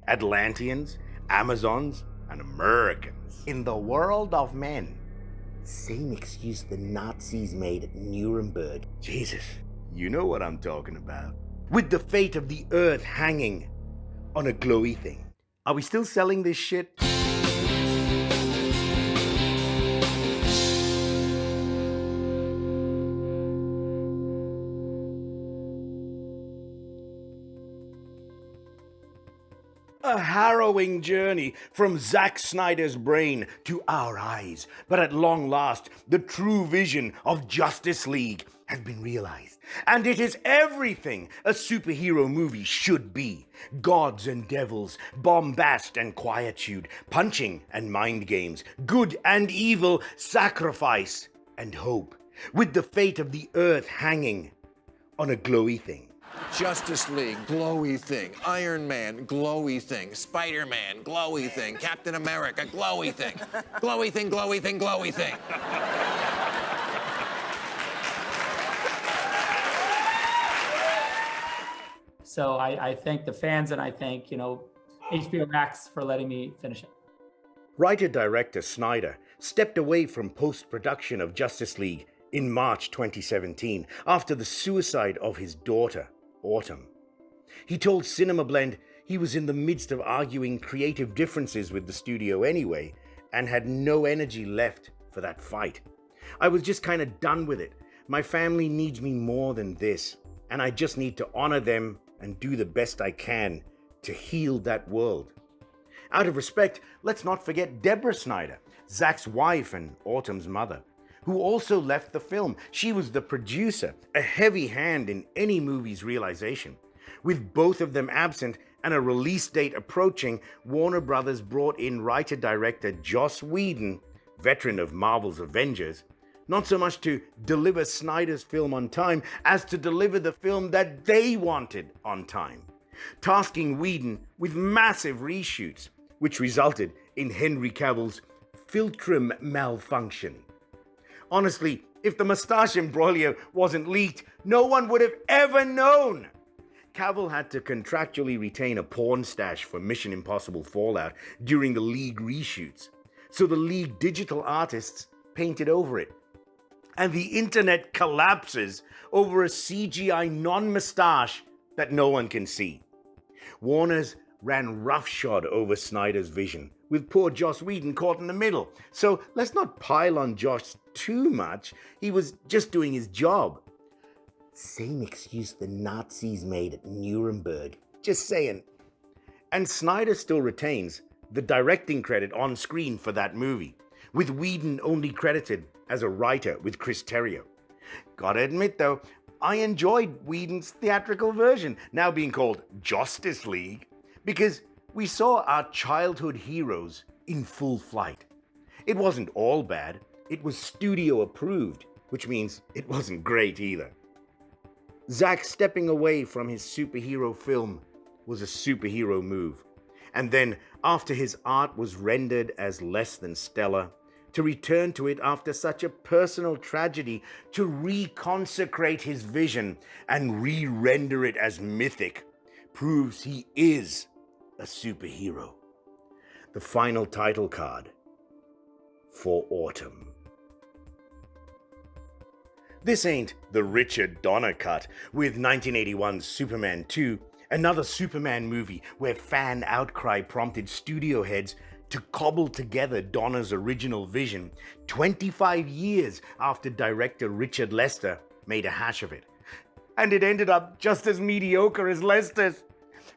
Atlanteans, Amazons, and Americans. In the world of men, same excuse the Nazis made at Nuremberg. Jesus, you know what I'm talking about. With the fate of the Earth hanging on a glowy thing. Are we still selling this shit? A harrowing journey from Zack Snyder's brain to our eyes. But at long last, the true vision of Justice League has been realized. And it is everything a superhero movie should be. Gods and devils, bombast and quietude, punching and mind games, good and evil, sacrifice and hope. With the fate of the Earth hanging on a glowy thing. Justice League, glowy thing. Iron Man, glowy thing. Spider-Man, glowy thing. Captain America, glowy thing. Glowy thing, glowy thing, glowy thing. So I thank the fans, and I thank, HBO Max for letting me finish it. Writer-director Snyder stepped away from post-production of Justice League in March 2017 after the suicide of his daughter, Autumn. He told Cinema Blend he was in the midst of arguing creative differences with the studio anyway and had no energy left for that fight. I was just kind of done with it. My family needs me more than this, and I just need to honor them and do the best I can to heal that world. Out of respect, let's not forget Deborah Snyder, Zack's wife and Autumn's mother, who also left the film. She was the producer, a heavy hand in any movie's realization. With both of them absent and a release date approaching, Warner Brothers brought in writer-director Joss Whedon, veteran of Marvel's Avengers, not so much to deliver Snyder's film on time as to deliver the film that they wanted on time, tasking Whedon with massive reshoots, which resulted in Henry Cavill's Filtrum malfunction. Honestly, if the mustache embroglio wasn't leaked, no one would have ever known. Cavill had to contractually retain a porn stash for Mission Impossible Fallout during the League reshoots, so the League digital artists painted over it. And the internet collapses over a CGI non-mustache that no one can see. Warner's ran roughshod over Snyder's vision, with poor Joss Whedon caught in the middle. So let's not pile on Joss too much. He was just doing his job. Same excuse the Nazis made at Nuremberg. Just saying. And Snyder still retains the directing credit on screen for that movie, with Whedon only credited as a writer with Chris Terrio. Gotta admit though, I enjoyed Whedon's theatrical version, now being called Justice League, because we saw our childhood heroes in full flight. It wasn't all bad, it was studio approved, which means it wasn't great either. Zack stepping away from his superhero film was a superhero move. And then, after his art was rendered as less than stellar, to return to it after such a personal tragedy, to reconsecrate his vision and re-render it as mythic, proves he is a superhero. The final title card for Autumn. This ain't the Richard Donner cut with 1981's Superman 2, another Superman movie where fan outcry prompted studio heads to cobble together Donner's original vision 25 years after director Richard Lester made a hash of it. And it ended up just as mediocre as Lester's,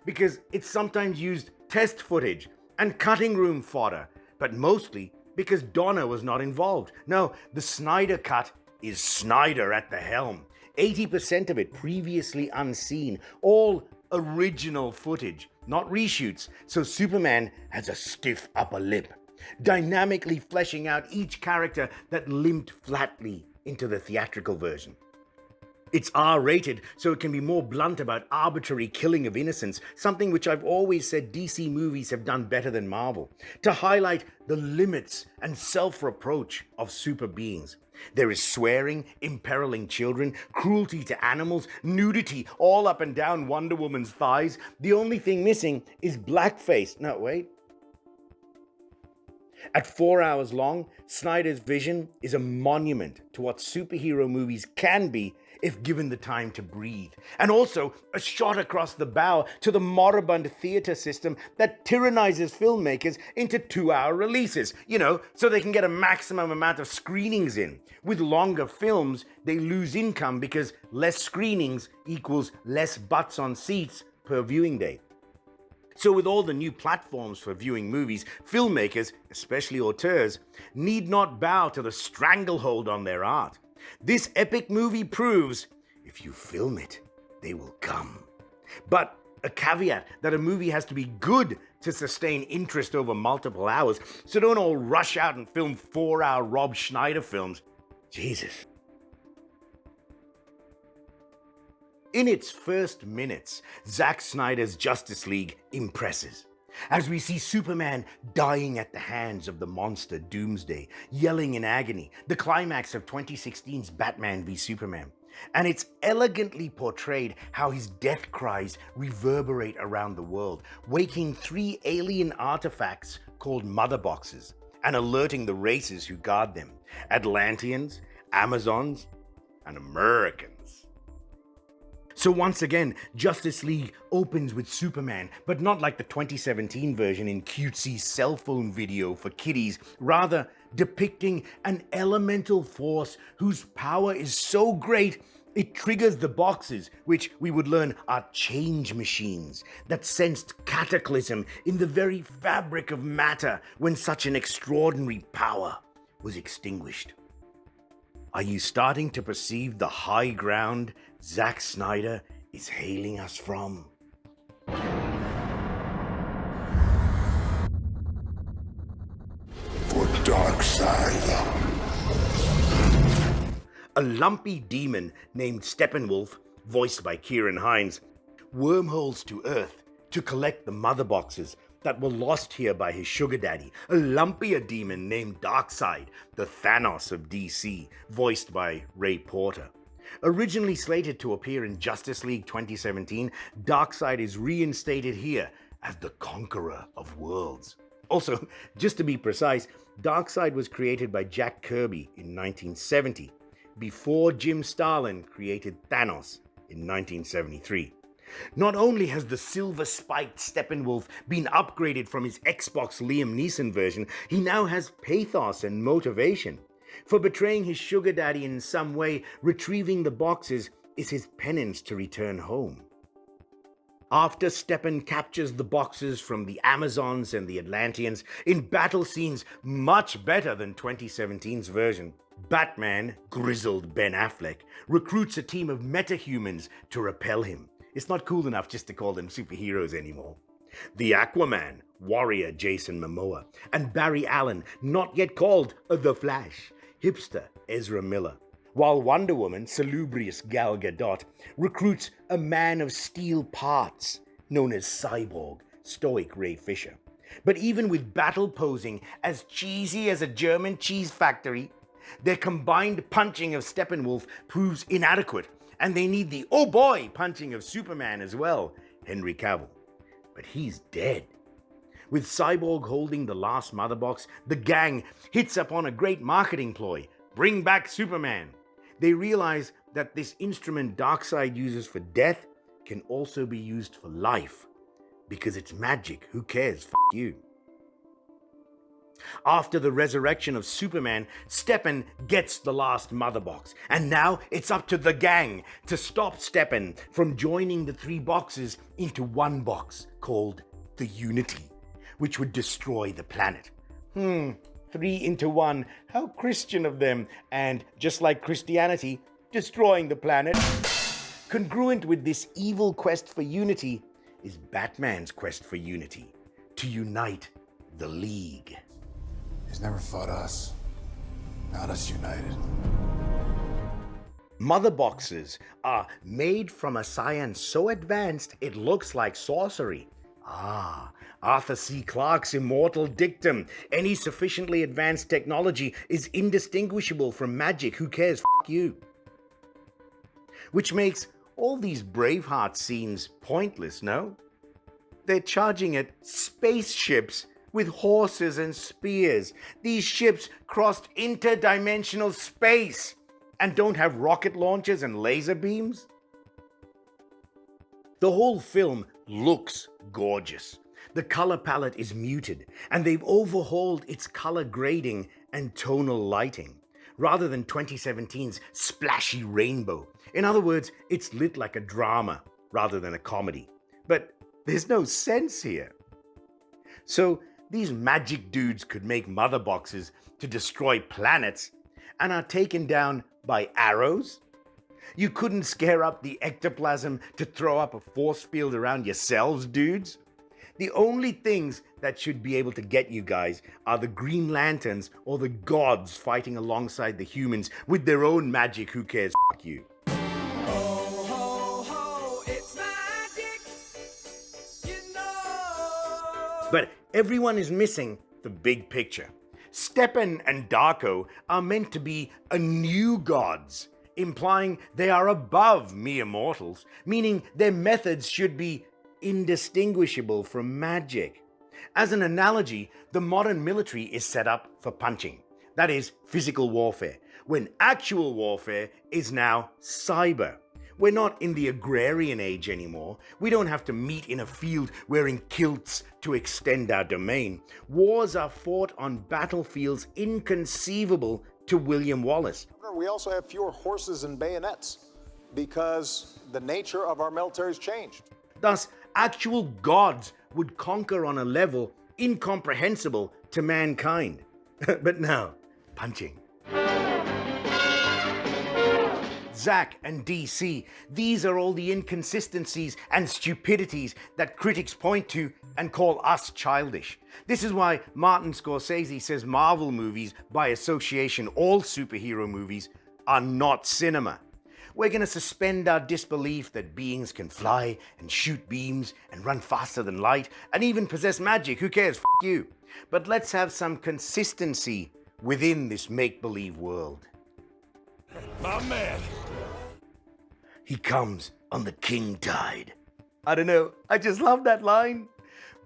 because it sometimes used test footage and cutting room fodder, but mostly because Donner was not involved. No, the Snyder cut is Snyder at the helm. 80% of it previously unseen, all original footage, not reshoots, so Superman has a stiff upper lip, dynamically fleshing out each character that limped flatly into the theatrical version. It's R-rated, so it can be more blunt about arbitrary killing of innocents, something which I've always said DC movies have done better than Marvel, to highlight the limits and self-reproach of super beings. There is swearing, imperiling children, cruelty to animals, nudity all up and down Wonder Woman's thighs. The only thing missing is blackface. No, wait. At 4 hours long, Snyder's vision is a monument to what superhero movies can be if given the time to breathe. And also a shot across the bow to the moribund theater system that tyrannizes filmmakers into 2-hour releases, so they can get a maximum amount of screenings in. With longer films, they lose income because less screenings equals less butts on seats per viewing day. So with all the new platforms for viewing movies, filmmakers, especially auteurs, need not bow to the stranglehold on their art. This epic movie proves, if you film it, they will come. But a caveat that a movie has to be good to sustain interest over multiple hours, so don't all rush out and film 4-hour Rob Schneider films. Jesus. In its first minutes, Zack Snyder's Justice League impresses, as we see Superman dying at the hands of the monster Doomsday, yelling in agony, the climax of 2016's Batman v Superman. And it's elegantly portrayed how his death cries reverberate around the world, waking 3 alien artifacts called Mother Boxes, and alerting the races who guard them: Atlanteans, Amazons, and Americans. So once again, Justice League opens with Superman, but not like the 2017 version in cutesy cell phone video for kiddies, rather depicting an elemental force whose power is so great it triggers the boxes, which we would learn are change machines that sensed cataclysm in the very fabric of matter when such an extraordinary power was extinguished. Are you starting to perceive the high ground Zack Snyder is hailing us from? For Darkseid. A lumpy demon named Steppenwolf, voiced by Ciarán Hinds, wormholes to Earth to collect the mother boxes that were lost here by his sugar daddy, a lumpier demon named Darkseid, the Thanos of DC, voiced by Ray Porter. Originally slated to appear in Justice League 2017, Darkseid is reinstated here as the Conqueror of Worlds. Also, just to be precise, Darkseid was created by Jack Kirby in 1970, before Jim Starlin created Thanos in 1973. Not only has the silver-spiked Steppenwolf been upgraded from his Xbox Liam Neeson version, he now has pathos and motivation. For betraying his sugar daddy in some way, retrieving the boxes is his penance to return home. After Steppen captures the boxes from the Amazons and the Atlanteans in battle scenes much better than 2017's version, Batman, grizzled Ben Affleck, recruits a team of metahumans to repel him. It's not cool enough just to call them superheroes anymore. The Aquaman, warrior Jason Momoa, and Barry Allen, not yet called The Flash, hipster Ezra Miller, while Wonder Woman, salubrious Gal Gadot, recruits a man of steel parts known as Cyborg, stoic Ray Fisher. But even with battle posing as cheesy as a German cheese factory, their combined punching of Steppenwolf proves inadequate, and they need the oh boy punching of Superman as well, Henry Cavill. But he's dead. With Cyborg holding the last mother box, the gang hits upon a great marketing ploy: bring back Superman. They realize that this instrument Darkseid uses for death can also be used for life. Because it's magic, who cares? F you. After the resurrection of Superman, Steppen gets the last mother box, and now it's up to the gang to stop Steppen from joining the 3 boxes into one box called the Unity, which would destroy the planet. 3 into 1, how Christian of them, and just like Christianity, destroying the planet. Congruent with this evil quest for unity is Batman's quest for unity, to unite the League. He's never fought us. Not us united. Mother boxes are made from a science so advanced it looks like sorcery. Ah, Arthur C. Clarke's immortal dictum, any sufficiently advanced technology is indistinguishable from magic, who cares, f*** you. Which makes all these Braveheart scenes pointless, no? They're charging at spaceships with horses and spears. These ships crossed interdimensional space and don't have rocket launchers and laser beams? The whole film looks gorgeous. The color palette is muted, and they've overhauled its color grading and tonal lighting, rather than 2017's splashy rainbow. In other words, it's lit like a drama rather than a comedy. But there's no sense here. So these magic dudes could make mother boxes to destroy planets and are taken down by arrows? You couldn't scare up the ectoplasm to throw up a force field around yourselves, dudes? The only things that should be able to get you guys are the Green Lanterns or the gods fighting alongside the humans with their own magic, who cares, f*** you. Ho, ho, ho, it's magic, you know. But everyone is missing the big picture. Stepan and Darko are meant to be a new gods, implying they are above mere mortals, meaning their methods should be indistinguishable from magic. As an analogy, the modern military is set up for punching, that is, physical warfare, when actual warfare is now cyber. We're not in the agrarian age anymore. We don't have to meet in a field wearing kilts to extend our domain. Wars are fought on battlefields inconceivable to William Wallace. We also have fewer horses and bayonets because the nature of our military has changed. Thus, actual gods would conquer on a level incomprehensible to mankind. But no, punching. ZACK and DC, these are all the inconsistencies and stupidities that critics point to and call us childish. This is why Martin Scorsese says Marvel movies, by association all superhero movies, are not cinema. We're going to suspend our disbelief that beings can fly and shoot beams and run faster than light and even possess magic. Who cares? F*** you. But let's have some consistency within this make-believe world. My man. He comes on the king tide. I don't know, I just love that line.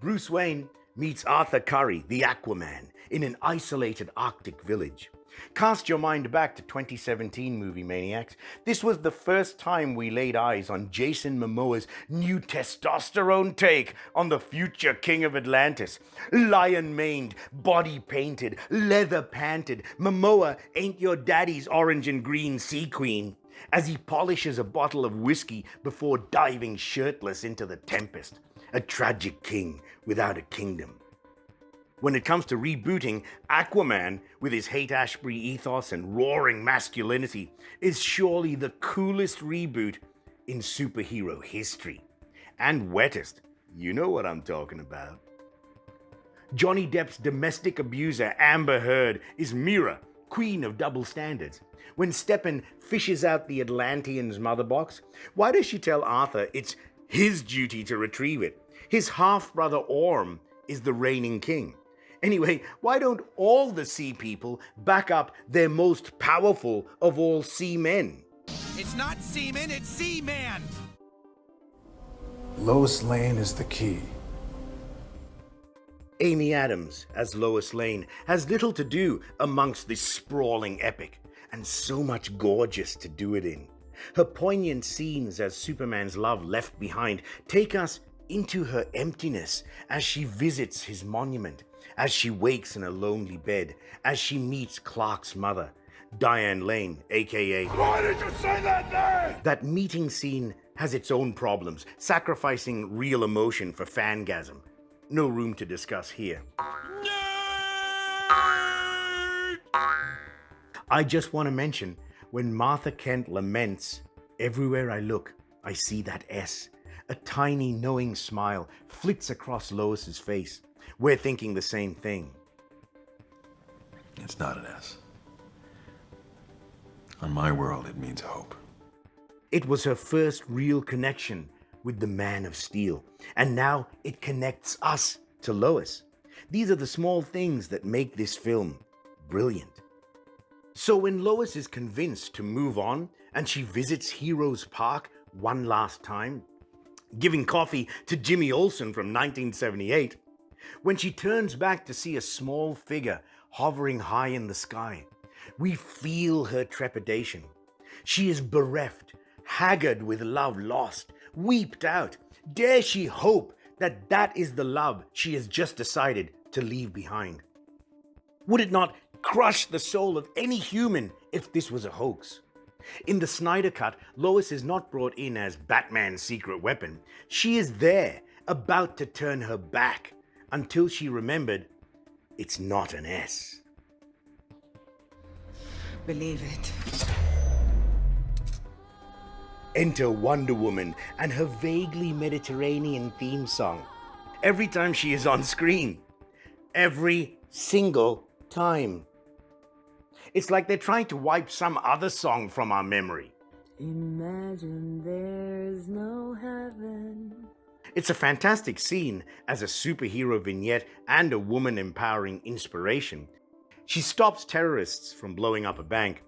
Bruce Wayne meets Arthur Curry, the Aquaman, in an isolated Arctic village. Cast your mind back to 2017, movie maniacs. This was the first time we laid eyes on Jason Momoa's new testosterone take on the future king of Atlantis. Lion-maned, body-painted, leather-panted, Momoa ain't your daddy's orange and green sea queen, as he polishes a bottle of whiskey before diving shirtless into the Tempest, a tragic king without a kingdom. When it comes to rebooting, Aquaman, with his Haight-Ashbury ethos and roaring masculinity, is surely the coolest reboot in superhero history. And wettest. You know what I'm talking about. Johnny Depp's domestic abuser Amber Heard is Mira, queen of double standards. When Stepan fishes out the Atlantean's mother box, why does she tell Arthur it's his duty to retrieve it? His half-brother Orm is the reigning king. Anyway, why don't all the sea people back up their most powerful of all sea men? It's not seaman, it's seaman. Lois Lane is the key. Amy Adams, as Lois Lane, has little to do amongst this sprawling epic, and so much gorgeous to do it in. Her poignant scenes as Superman's love left behind take us into her emptiness as she visits his monument, as she wakes in a lonely bed, as she meets Clark's mother, Diane Lane, aka... Why did you say that name? That meeting scene has its own problems, sacrificing real emotion for fangasm. No room to discuss here. I just want to mention, when Martha Kent laments, "Everywhere I look, I see that S," a tiny knowing smile flits across Lois's face. We're thinking the same thing. It's not an S. On my world, it means hope. It was her first real connection with the Man of Steel, and now it connects us to Lois. These are the small things that make this film brilliant. So when Lois is convinced to move on and she visits Heroes Park one last time, giving coffee to Jimmy Olsen from 1978, when she turns back to see a small figure hovering high in the sky, we feel her trepidation. She is bereft, haggard with love lost, weeped out. Dare she hope that that is the love she has just decided to leave behind? Would it not crush the soul of any human if this was a hoax? In the Snyder Cut, Lois is not brought in as Batman's secret weapon. She is there, about to turn her back, until she remembered it's not an S. Believe it. Enter Wonder Woman and her vaguely Mediterranean theme song. Every time she is on screen. Every single time. It's like they're trying to wipe some other song from our memory. Imagine there's no heaven. It's a fantastic scene as a superhero vignette and a woman empowering inspiration. She stops terrorists from blowing up a bank.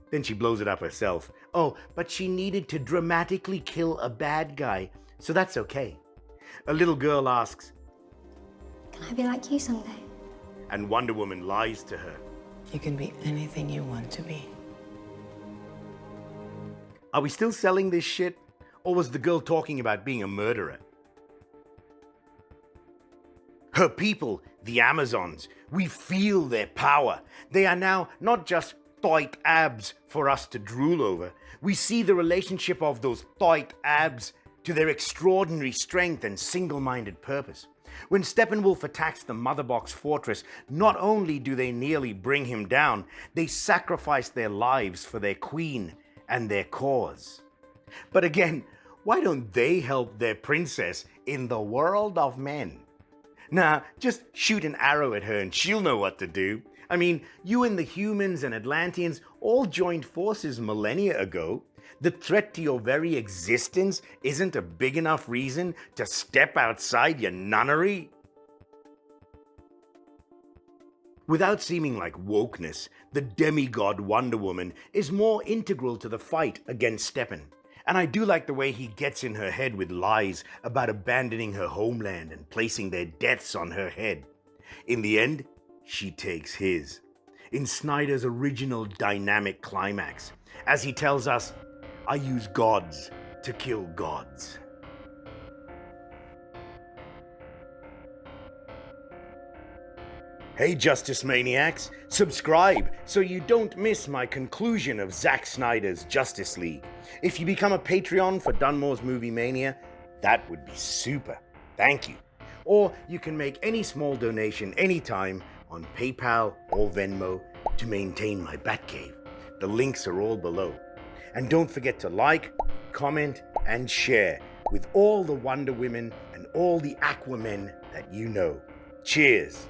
Then she blows it up herself. Oh, but she needed to dramatically kill a bad guy, so that's okay. A little girl asks, "Can I be like you someday?" And Wonder Woman lies to her. You can be anything you want to be. Are we still selling this shit? Or was the girl talking about being a murderer? Her people, the Amazons, we feel their power. They are now not just tight abs for us to drool over. We see the relationship of those tight abs to their extraordinary strength and single-minded purpose. When Steppenwolf attacks the Mother Box fortress, not only do they nearly bring him down, they sacrifice their lives for their queen and their cause. But again, why don't they help their princess in the world of men? Nah, just shoot an arrow at her and she'll know what to do. I mean, you and the humans and Atlanteans all joined forces millennia ago. The threat to your very existence isn't a big enough reason to step outside your nunnery? Without seeming like wokeness, the demigod Wonder Woman is more integral to the fight against Steppen. And I do like the way he gets in her head with lies about abandoning her homeland and placing their deaths on her head. In the end, she takes his. In Snyder's original dynamic climax, as he tells us, "I use gods to kill gods." Hey Justice Maniacs, subscribe so you don't miss my conclusion of Zack Snyder's Justice League. If you become a Patreon for Dunmore's Movie Mania, that would be super. Thank you. Or you can make any small donation anytime on PayPal or Venmo to maintain my Batcave. The links are all below. And don't forget to like, comment, and share with all the Wonder Women and all the Aquamen that you know. Cheers.